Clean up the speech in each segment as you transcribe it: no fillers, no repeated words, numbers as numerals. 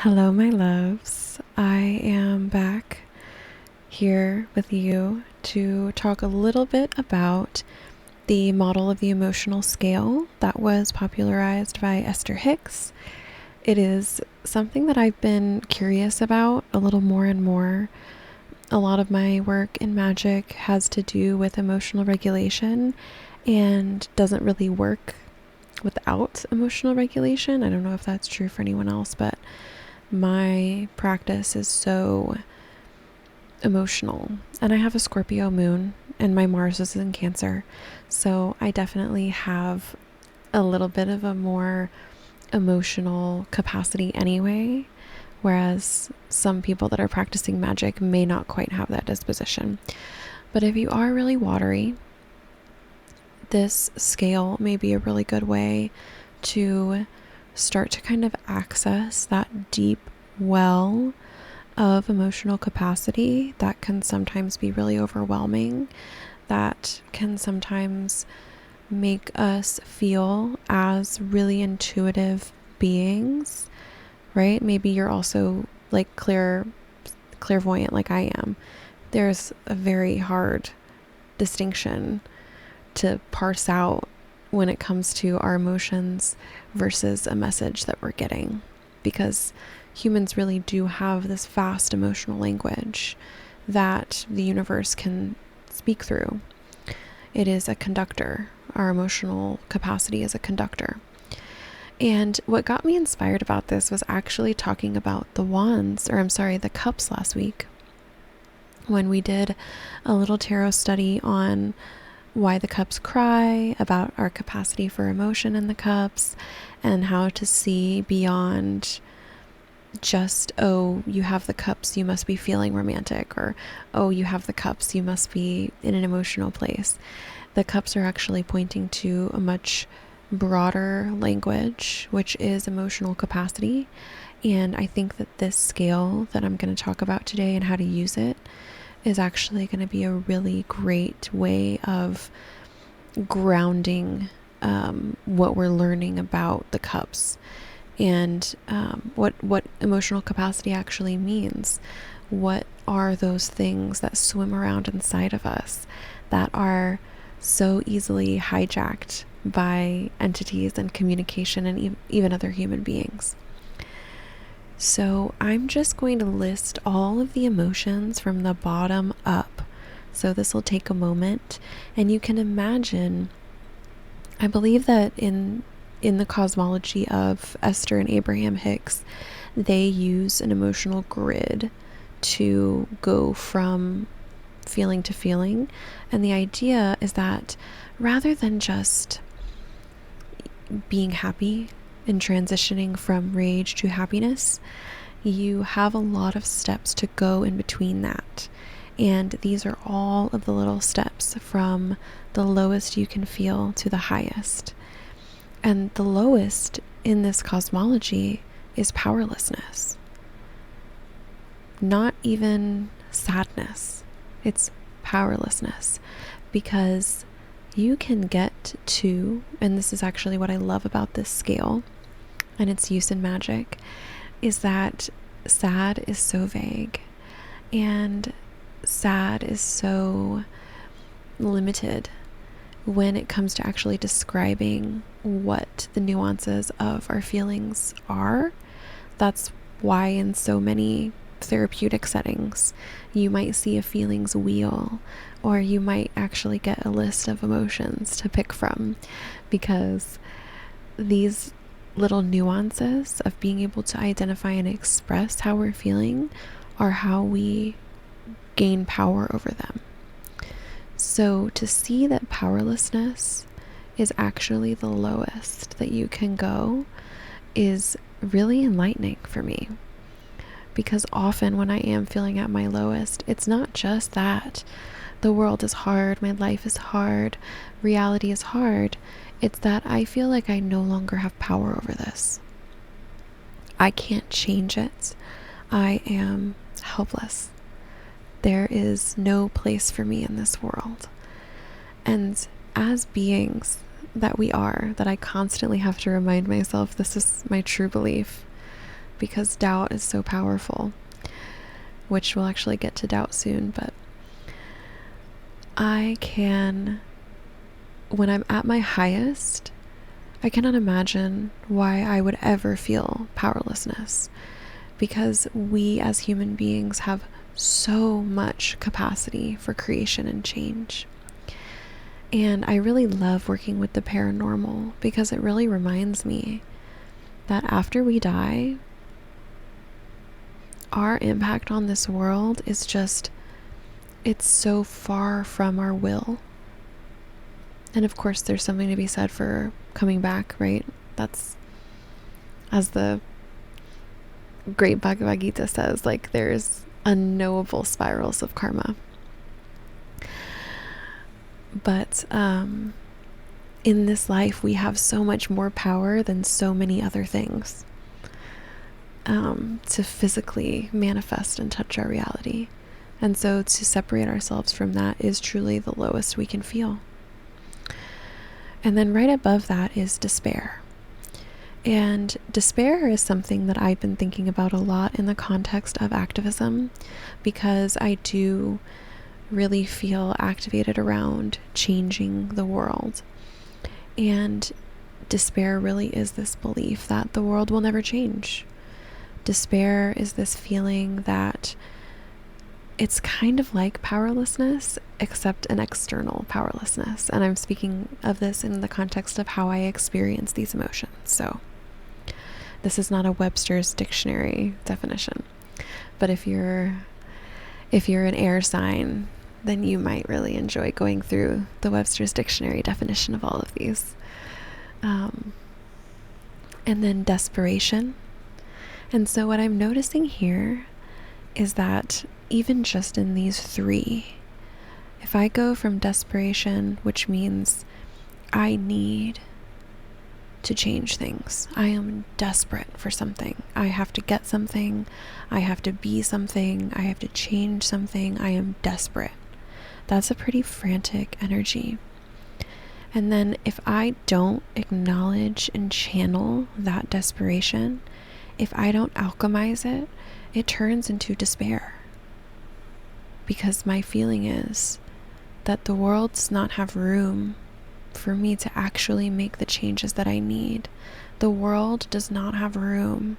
Hello, my loves. I am back here with you to talk a little bit about the model of the emotional scale that was popularized by Esther Hicks. It is something that I've been curious about a little more and more. A lot of my work in magic has to do with emotional regulation and doesn't really work without emotional regulation. I don't know if that's true for anyone else, but my practice is so emotional, and I have a Scorpio moon and my Mars is in Cancer, so I definitely have a little bit of a more emotional capacity anyway, whereas some people that are practicing magic may not quite have that disposition. But if you are really watery, this scale may be a really good way to start to kind of access that deep well of emotional capacity that can sometimes be really overwhelming, that can sometimes make us feel as really intuitive beings, right? Maybe you're also like clairvoyant like I am. There's a very hard distinction to parse out when it comes to our emotions versus a message that we're getting, because humans really do have this vast emotional language that the universe can speak through. It is a conductor. Our emotional capacity is a conductor. And what got me inspired about this was actually talking about the cups last week, when we did a little tarot study on why the cups cry, about our capacity for emotion in the cups, and how to see beyond just, oh, you have the cups, you must be feeling romantic, or oh, you have the cups, you must be in an emotional place. The cups are actually pointing to a much broader language, which is emotional capacity. And I think that this scale that I'm going to talk about today and how to use it is actually going to be a really great way of grounding what we're learning about the cups, and what emotional capacity actually means. What are those things that swim around inside of us that are so easily hijacked by entities and communication and even other human beings? So I'm just going to list all of the emotions from the bottom up. So this will take a moment, and you can imagine, I believe that in the cosmology of Esther and Abraham Hicks, they use an emotional grid to go from feeling to feeling. And the idea is that rather than just being happy and transitioning from rage to happiness, you have a lot of steps to go in between that. And these are all of the little steps from the lowest you can feel to the highest. And the lowest in this cosmology is powerlessness. Not even sadness. It's powerlessness. Because you can get to, and this is actually what I love about this scale and its use in magic, is that sad is so vague, and sad is so limited when it comes to actually describing what the nuances of our feelings are. That's why in so many therapeutic settings you might see a feelings wheel, or you might actually get a list of emotions to pick from, because these little nuances of being able to identify and express how we're feeling are how we gain power over them. So to see that powerlessness is actually the lowest that you can go is really enlightening for me, because often when I am feeling at my lowest, it's not just that the world is hard, my life is hard, reality is hard. It's that I feel like I no longer have power over this. I can't change it. I am helpless. There is no place for me in this world. And as beings that we are, that I constantly have to remind myself, this is my true belief, because doubt is so powerful, which we'll actually get to doubt soon. But when I'm at my highest, I cannot imagine why I would ever feel powerlessness, because we as human beings have so much capacity for creation and change. And I really love working with the paranormal because it really reminds me that after we die, our impact on this world is it's so far from our will. And of course, there's something to be said for coming back, right? That's, as the great Bhagavad Gita says, like, there's unknowable spirals of karma. But in this life, we have so much more power than so many other things to physically manifest and touch our reality. And so to separate ourselves from that is truly the lowest we can feel. And then right above that is despair. And despair is something that I've been thinking about a lot in the context of activism, because I do really feel activated around changing the world. And despair really is this belief that the world will never change. Despair is this feeling that it's kind of like powerlessness, except an external powerlessness. And I'm speaking of this in the context of how I experience these emotions. So this is not a Webster's dictionary definition. But if you're an air sign, then you might really enjoy going through the Webster's dictionary definition of all of these. And then desperation. And so what I'm noticing here is that even just in these three, if I go from desperation, which means I need to change things, I am desperate for something, I have to get something, I have to be something, I have to change something, I am desperate. That's a pretty frantic energy. And then if I don't acknowledge and channel that desperation, if I don't alchemize it, it turns into despair. Because my feeling is that the world does not have room for me to actually make the changes that I need. The world does not have room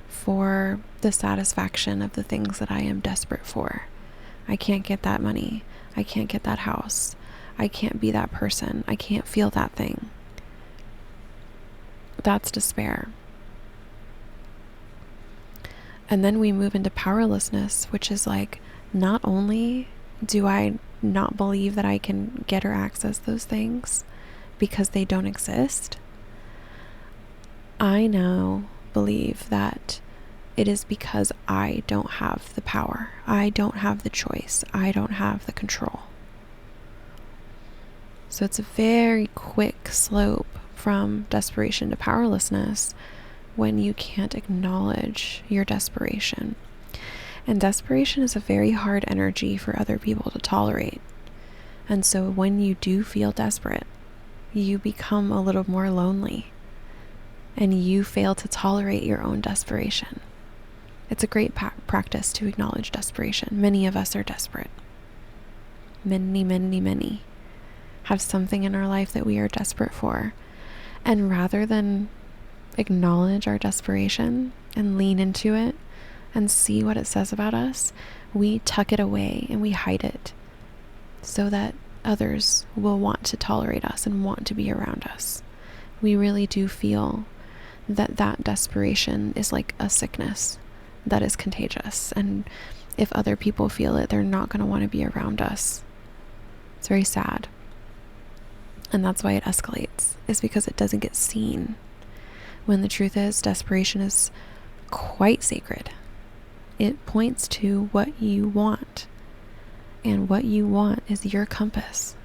for the satisfaction of the things that I am desperate for. I can't get that money. I can't get that house. I can't be that person. I can't feel that thing. That's despair. And then we move into powerlessness, which is like, not only do I not believe that I can get or access those things because they don't exist, I now believe that it is because I don't have the power. I don't have the choice. I don't have the control. So it's a very quick slope from desperation to powerlessness when you can't acknowledge your desperation. And desperation is a very hard energy for other people to tolerate. And so when you do feel desperate, you become a little more lonely and you fail to tolerate your own desperation. It's a great practice to acknowledge desperation. Many of us are desperate. Many have something in our life that we are desperate for. And rather than acknowledge our desperation and lean into it and see what it says about us, we tuck it away and we hide it so that others will want to tolerate us and want to be around us. We really do feel that desperation is like a sickness that is contagious, and if other people feel it, they're not going to want to be around us. It's very sad. And that's why it escalates, is because it doesn't get seen. When the truth is, desperation is quite sacred. It points to what you want, and what you want is your compass.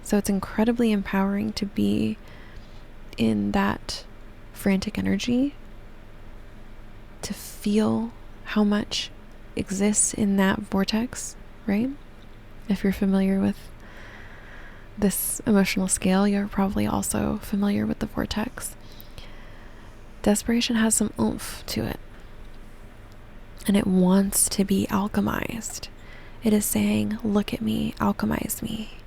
So it's incredibly empowering to be in that frantic energy, to feel how much exists in that vortex, right? If you're familiar with this emotional scale, you're probably also familiar with the vortex. Desperation has some oomph to it. and it wants to be alchemized. It is saying, look at me, alchemize me.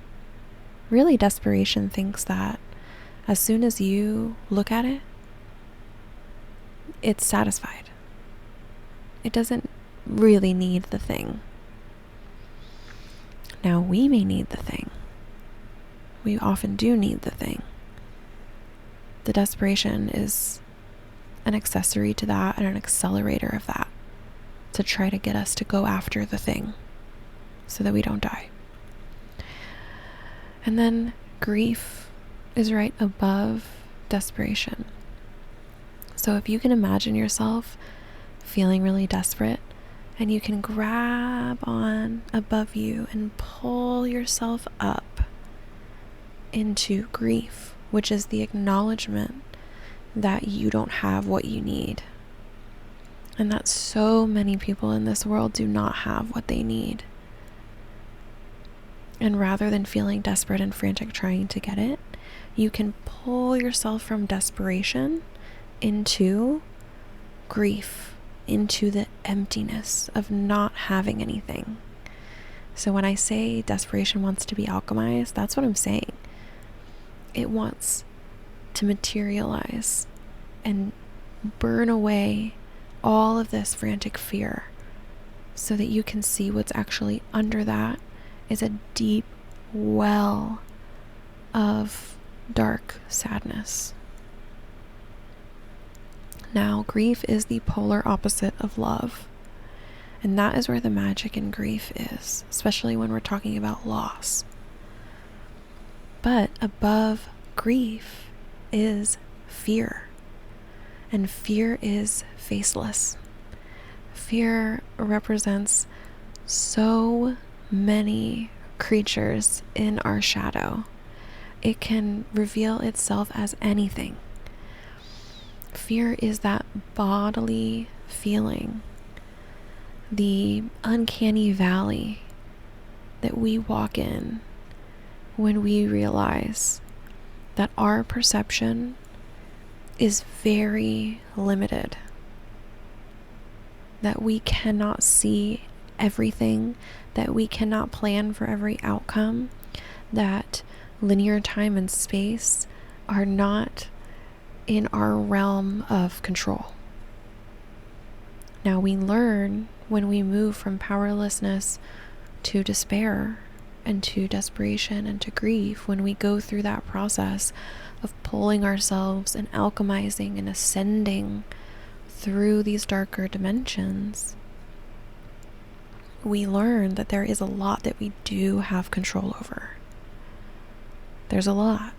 Really, desperation thinks that as soon as you look at it, it's satisfied. It doesn't really need the thing. Now, we may need the thing. We often do need the thing. The desperation is an accessory to that and an accelerator of that to try to get us to go after the thing so that we don't die. And then grief is right above desperation. So if you can imagine yourself feeling really desperate, and you can grab on above you and pull yourself up into grief, which is the acknowledgement that you don't have what you need. And that so many people in this world do not have what they need. And rather than feeling desperate and frantic trying to get it, you can pull yourself from desperation into grief, into the emptiness of not having anything. So when I say desperation wants to be alchemized, that's what I'm saying. It wants to materialize and burn away all of this frantic fear so that you can see what's actually under that is a deep well of dark sadness. Now, grief is the polar opposite of love. And that is where the magic in grief is, especially when we're talking about loss. But above grief is fear. And fear is faceless. Fear represents so many creatures in our shadow. It can reveal itself as anything. Fear is that bodily feeling, the uncanny valley that we walk in when we realize that our perception is very limited, that we cannot see everything, that we cannot plan for every outcome, that linear time and space are not in our realm of control. Now we learn when we move from powerlessness to despair and to desperation and to grief, when we go through that process of pulling ourselves and alchemizing and ascending through these darker dimensions, we learn that there is a lot that we do have control over. There's a lot.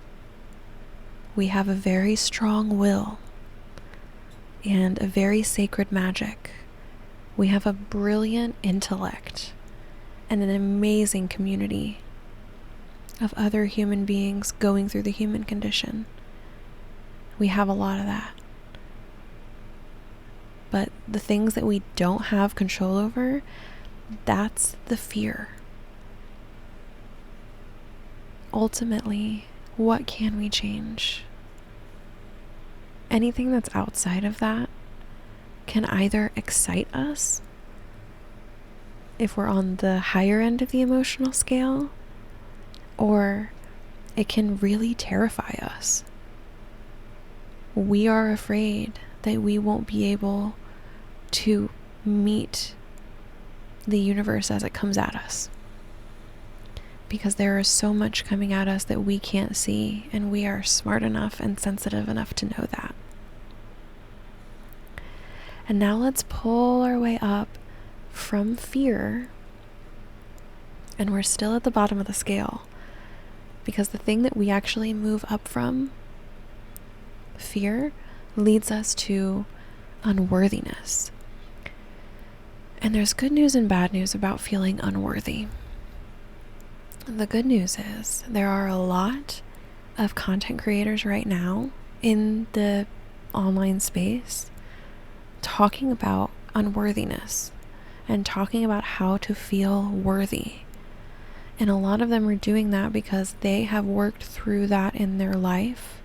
We have a very strong will and a very sacred magic. We have a brilliant intellect and an amazing community of other human beings going through the human condition. We have a lot of that. But the things that we don't have control over, that's the fear. Ultimately, what can we change? Anything that's outside of that can either excite us if we're on the higher end of the emotional scale, or it can really terrify us. We are afraid that we won't be able to meet the universe as it comes at us, because there is so much coming at us that we can't see, and we are smart enough and sensitive enough to know that. And now let's pull our way up from fear, and we're still at the bottom of the scale, because the thing that we actually move up from, fear, leads us to unworthiness. And there's good news and bad news about feeling unworthy. The good news is there are a lot of content creators right now in the online space talking about unworthiness and talking about how to feel worthy. And a lot of them are doing that because they have worked through that in their life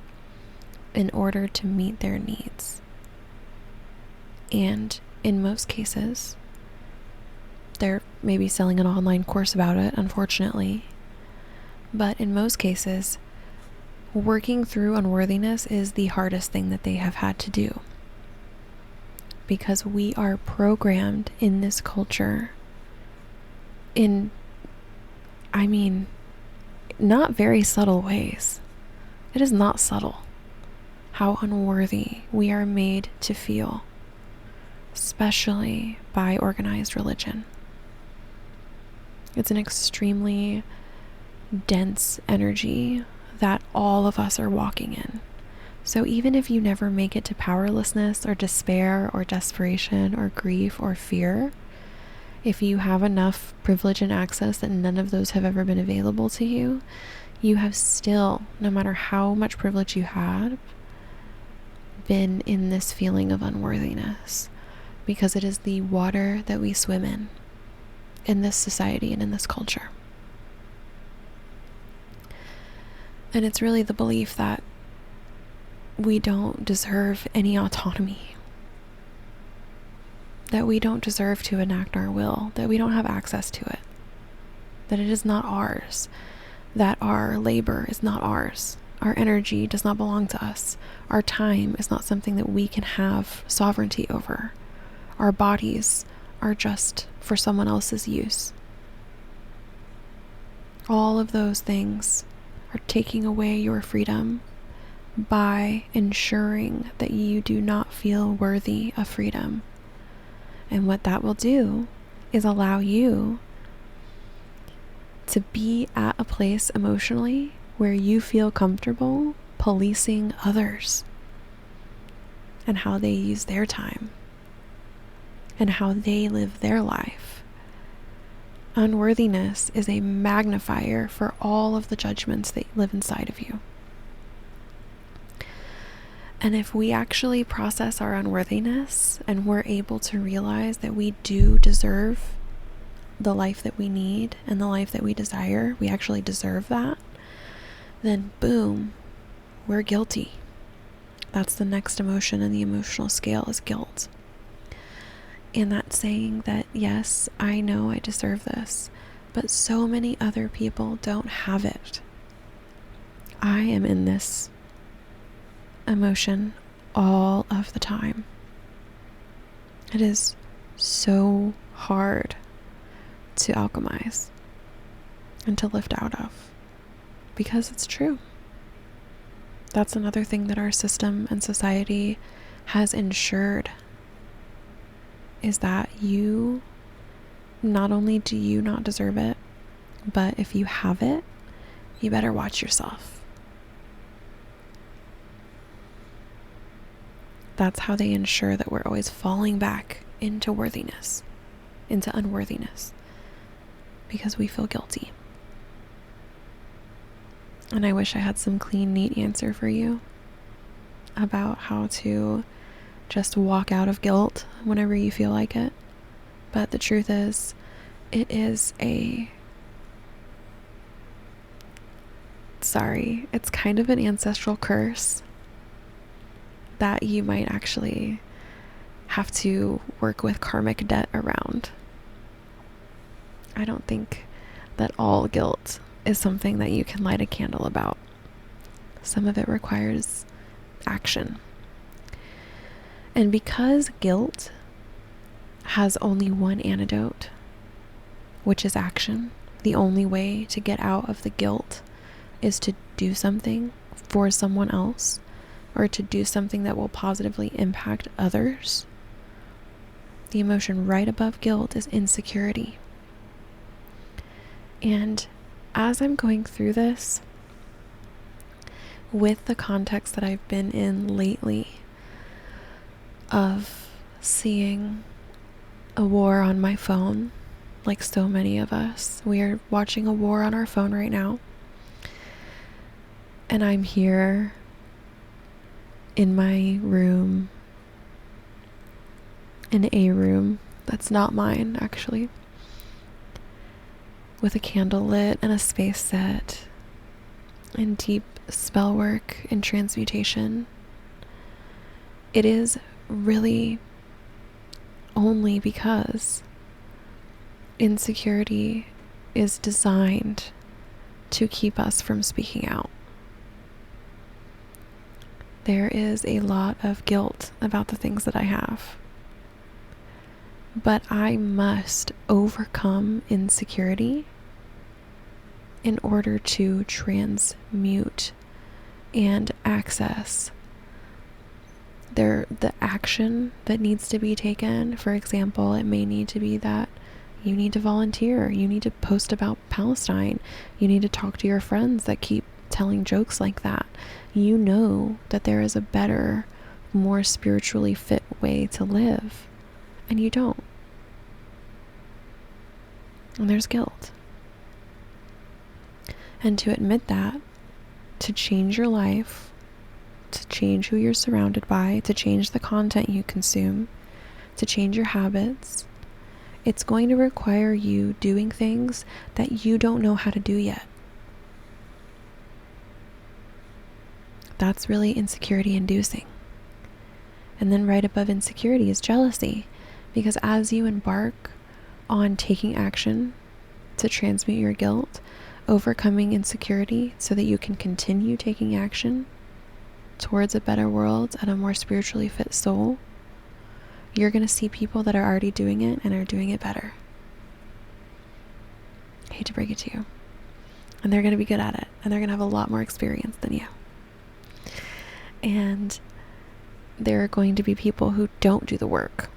in order to meet their needs. And in most cases, maybe selling an online course about it, unfortunately. But in most cases, working through unworthiness is the hardest thing that they have had to do. Because we are programmed in this culture in, not very subtle ways. It is not subtle how unworthy we are made to feel, especially by organized religion. It's an extremely dense energy that all of us are walking in. So even if you never make it to powerlessness or despair or desperation or grief or fear, if you have enough privilege and access that none of those have ever been available to you, you have still, no matter how much privilege you had, been in this feeling of unworthiness, because it is the water that we swim in this society and in this culture. And it's really the belief that we don't deserve any autonomy, that we don't deserve to enact our will, that we don't have access to it, that it is not ours, that our labor is not ours, our energy does not belong to us, our time is not something that we can have sovereignty over, our bodies are just for someone else's use. All of those things are taking away your freedom by ensuring that you do not feel worthy of freedom. And what that will do is allow you to be at a place emotionally where you feel comfortable policing others and how they use their time and how they live their life. Unworthiness is a magnifier for all of the judgments that live inside of you. And if we actually process our unworthiness and we're able to realize that we do deserve the life that we need and the life that we desire, we actually deserve that, then boom, we're guilty. That's the next emotion in the emotional scale, is guilt. And that's saying that, yes, I know I deserve this, but so many other people don't have it. I am in this emotion all of the time. It is so hard to alchemize and to lift out of, because it's true. That's another thing that our system and society has ensured, is that you, not only do you not deserve it, but if you have it, you better watch yourself. That's how they ensure that we're always falling back into worthiness, into unworthiness, because we feel guilty. And I wish I had some clean, neat answer for you about how to just walk out of guilt whenever you feel like it. But the truth is, it is it's kind of an ancestral curse that you might actually have to work with karmic debt around. I don't think that all guilt is something that you can light a candle about. Some of it requires action. And because guilt has only one antidote, which is action, the only way to get out of the guilt is to do something for someone else, or to do something that will positively impact others. The emotion right above guilt is insecurity. And as I'm going through this, with the context that I've been in lately, of seeing a war on my phone, like so many of us, we are watching a war on our phone right now. And I'm here in my room, in a room that's not mine, actually, with a candle lit and a space set, and deep spell work and transmutation. It is really only because insecurity is designed to keep us from speaking out. There is a lot of guilt about the things that I have. But I must overcome insecurity in order to transmute and access the action that needs to be taken. For example, it may need to be that you need to volunteer, you need to post about Palestine, you need to talk to your friends that keep telling jokes like that. You know that there is a better, more spiritually fit way to live, and you don't. And there's guilt. And to admit that, to change your life, to change who you're surrounded by, to change the content you consume, to change your habits, it's going to require you doing things that you don't know how to do yet. That's really insecurity inducing. And then right above insecurity is jealousy, because as you embark on taking action to transmute your guilt, overcoming insecurity so that you can continue taking action towards a better world and a more spiritually fit soul, you're going to see people that are already doing it and are doing it better. I hate to break it to you. And they're going to be good at it, and they're going to have a lot more experience than you. And there are going to be people who don't do the work.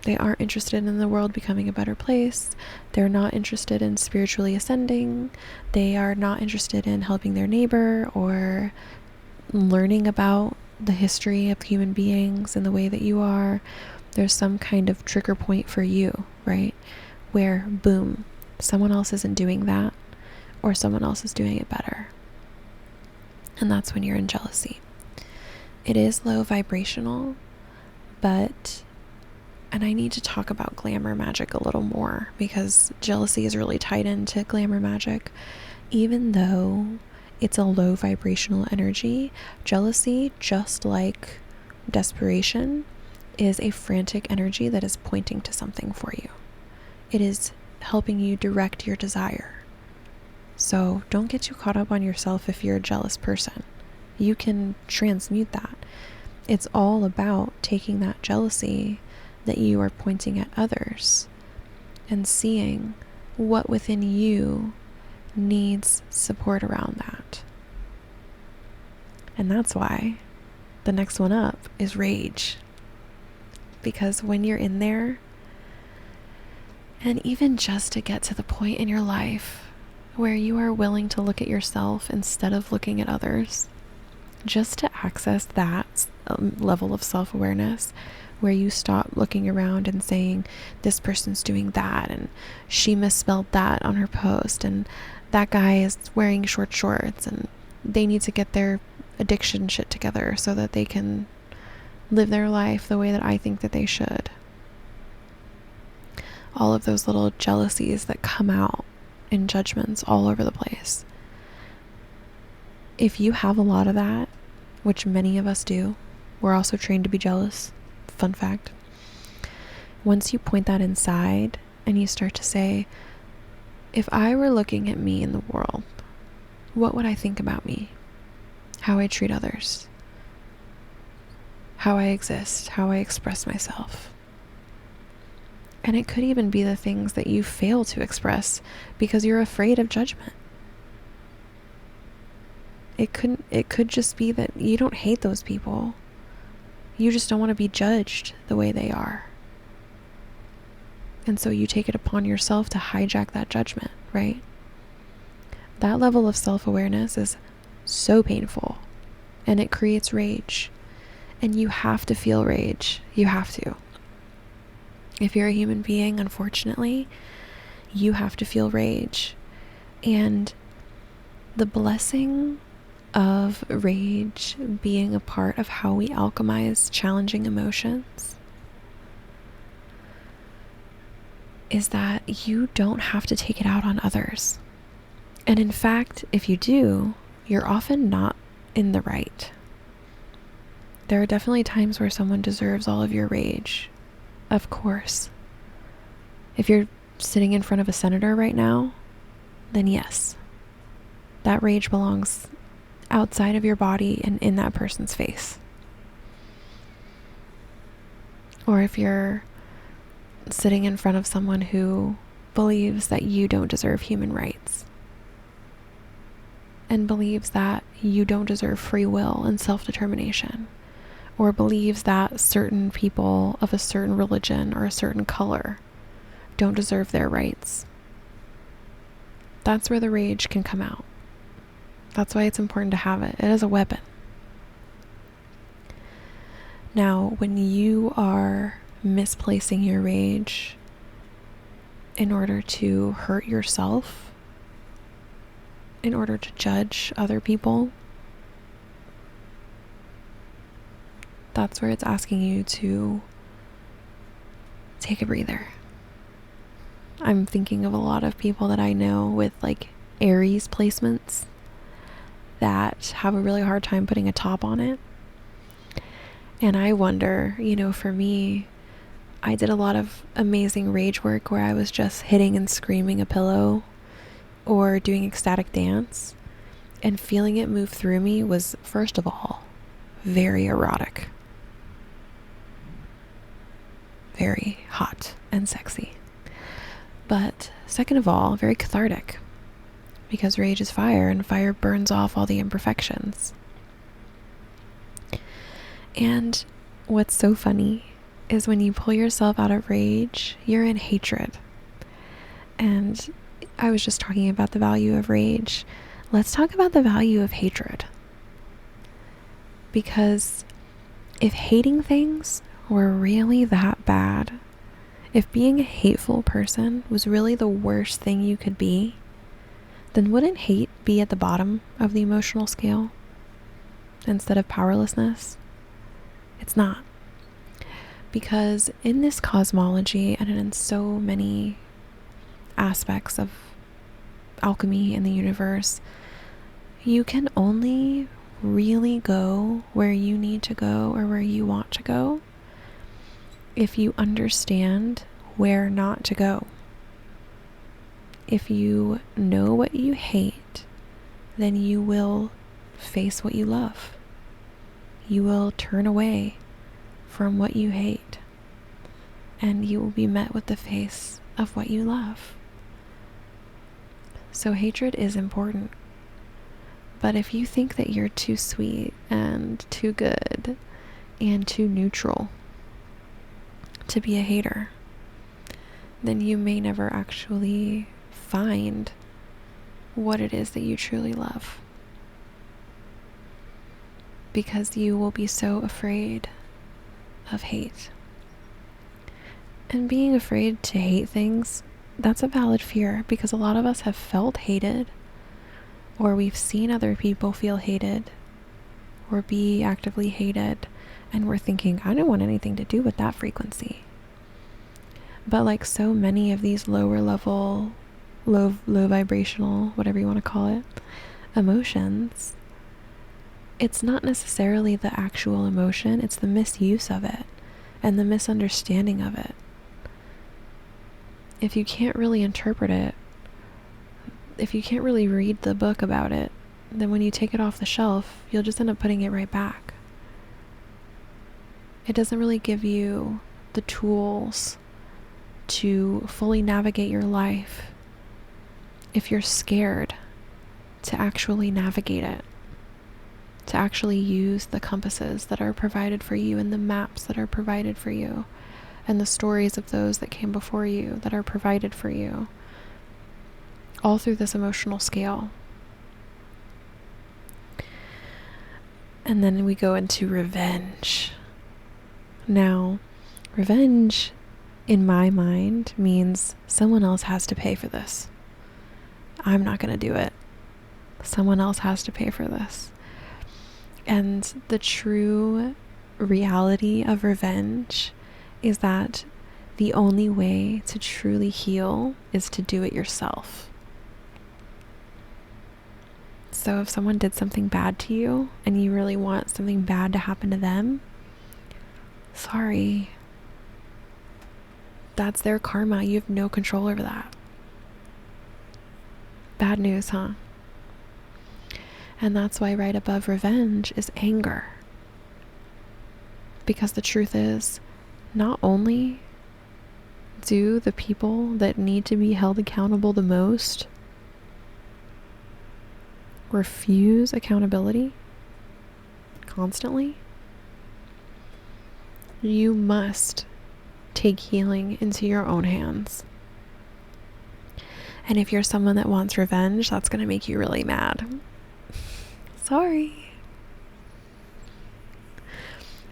They aren't interested in the world becoming a better place. They're not interested in spiritually ascending. They are not interested in helping their neighbor or learning about the history of human beings in the way that you are. There's some kind of trigger point for you, right? Where, boom, someone else isn't doing that, or someone else is doing it better. And that's when you're in jealousy. It is low vibrational, but, and I need to talk about glamour magic a little more, because jealousy is really tied into glamour magic. Even though it's a low vibrational energy, jealousy, just like desperation, is a frantic energy that is pointing to something for you. It is helping you direct your desire. So don't get too caught up on yourself if you're a jealous person. You can transmute that. It's all about taking that jealousy that you are pointing at others and seeing what within you needs support around that. And that's why the next one up is rage. Because when you're in there, and even just to get to the point in your life where you are willing to look at yourself instead of looking at others, just to access that level of self-awareness where you stop looking around and saying, this person's doing that, and she misspelled that on her post, and that guy is wearing short shorts, and they need to get their addiction shit together so that they can live their life the way that I think that they should. All of those little jealousies that come out in judgments all over the place. If you have a lot of that, which many of us do, we're also trained to be jealous. Fun fact. Once you point that inside and you start to say, if I were looking at me in the world, what would I think about me? How I treat others? How I exist? How I express myself? And it could even be the things that you fail to express because you're afraid of judgment. It could just be that you don't hate those people. You just don't want to be judged the way they are. And so you take it upon yourself to hijack that judgment, right? That level of self-awareness is so painful, and it creates rage. And you have to feel rage. You have to. If you're a human being, unfortunately, you have to feel rage. And the blessing of rage being a part of how we alchemize challenging emotions is that you don't have to take it out on others. And in fact, if you do, you're often not in the right. There are definitely times where someone deserves all of your rage. Of course. If you're sitting in front of a senator right now, then yes, that rage belongs outside of your body and in that person's face. Or if you're sitting in front of someone who believes that you don't deserve human rights and believes that you don't deserve free will and self-determination, or believes that certain people of a certain religion or a certain color don't deserve their rights, that's where the rage can come out. That's why it's important to have it. It is a weapon. Now, when you are misplacing your rage in order to hurt yourself, in order to judge other people, that's where it's asking you to take a breather. I'm thinking of a lot of people that I know with like Aries placements that have a really hard time putting a top on it. And I wonder, for me, I did a lot of amazing rage work where I was just hitting and screaming a pillow or doing ecstatic dance, and feeling it move through me was, first of all, very erotic, very hot and sexy. But second of all, very cathartic, because rage is fire and fire burns off all the imperfections. And what's so funny is when you pull yourself out of rage, you're in hatred. And I was just talking about the value of rage. Let's talk about the value of hatred. Because if hating things were really that bad, if being a hateful person was really the worst thing you could be, then wouldn't hate be at the bottom of the emotional scale instead of powerlessness? It's not. Because in this cosmology and in so many aspects of alchemy in the universe, you can only really go where you need to go or where you want to go if you understand where not to go. If you know what you hate, then you will face what you love. You will turn away from what you hate, and you will be met with the face of what you love. So hatred is important. But if you think that you're too sweet and too good and too neutral to be a hater, then you may never actually find what it is that you truly love. Because you will be so afraid of hate. And being afraid to hate things, that's a valid fear, because a lot of us have felt hated, or we've seen other people feel hated or be actively hated, and we're thinking, I don't want anything to do with that frequency. But like so many of these lower level, low vibrational, whatever you want to call it, emotions, it's not necessarily the actual emotion, it's the misuse of it and the misunderstanding of it. If you can't really interpret it, if you can't really read the book about it, then when you take it off the shelf, you'll just end up putting it right back. It doesn't really give you the tools to fully navigate your life if you're scared to actually navigate it, to actually use the compasses that are provided for you and the maps that are provided for you and the stories of those that came before you that are provided for you, all through this emotional scale. And then we go into revenge. Now, revenge, in my mind, means someone else has to pay for this. I'm not going to do it. Someone else has to pay for this. And the true reality of revenge is that the only way to truly heal is to do it yourself. So if someone did something bad to you and you really want something bad to happen to them, sorry. That's their karma. You have no control over that. Bad news, huh? And that's why right above revenge is anger. Because the truth is, not only do the people that need to be held accountable the most refuse accountability constantly, you must take healing into your own hands. And if you're someone that wants revenge, that's going to make you really mad. Sorry.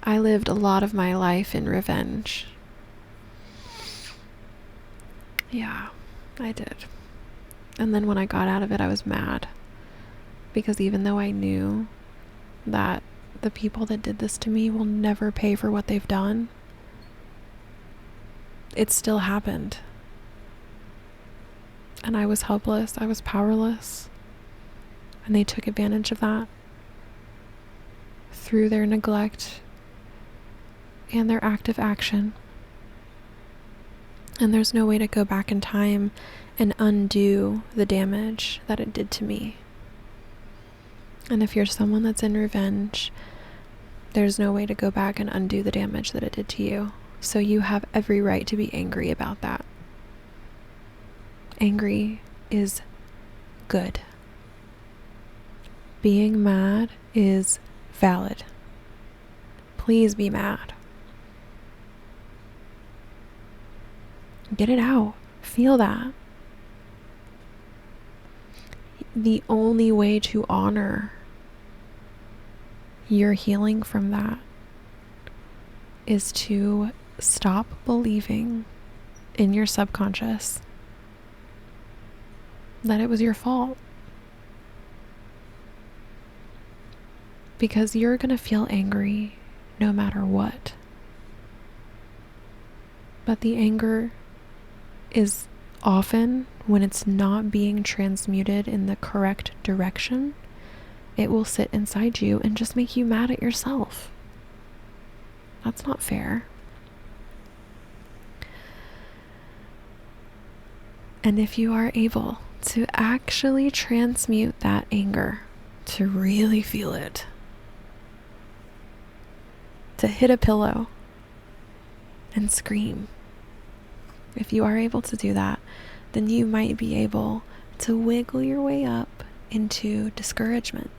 I lived a lot of my life in revenge. Yeah, I did. And then when I got out of it, I was mad. Because even though I knew that the people that did this to me will never pay for what they've done, it still happened. And I was helpless. I was powerless. And they took advantage of that through their neglect and their active action. And there's no way to go back in time and undo the damage that it did to me. And if you're someone that's in revenge, there's no way to go back and undo the damage that it did to you. So you have every right to be angry about that. Angry is good. Being mad is valid. Please be mad. Get it out. Feel that. The only way to honor your healing from that is to stop believing in your subconscious that it was your fault. Because you're going to feel angry no matter what. But the anger is often, when it's not being transmuted in the correct direction, it will sit inside you and just make you mad at yourself. That's not fair. And if you are able to actually transmute that anger, to really feel it, to hit a pillow and scream, if you are able to do that, then you might be able to wiggle your way up into discouragement.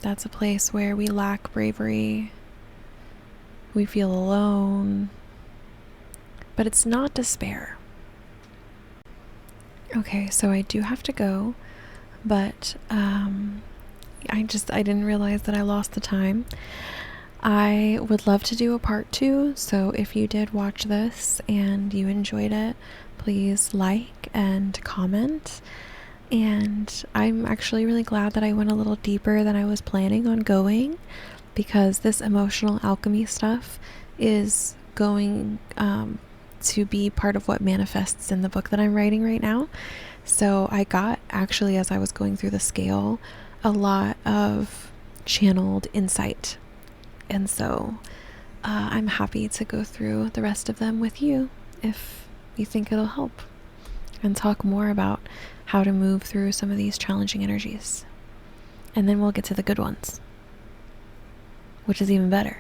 That's a place where we lack bravery, we feel alone, but it's not despair. Okay, so I do have to go, but I didn't realize that I lost the time. I would love to do a part 2, so if you did watch this and you enjoyed it, please like and comment. And I'm actually really glad that I went a little deeper than I was planning on going, because this emotional alchemy stuff is going to be part of what manifests in the book that I'm writing right now. So I got, actually, as I was going through the scale, a lot of channeled insight. And so I'm happy to go through the rest of them with you if you think it'll help, and talk more about how to move through some of these challenging energies. And then we'll get to the good ones, which is even better.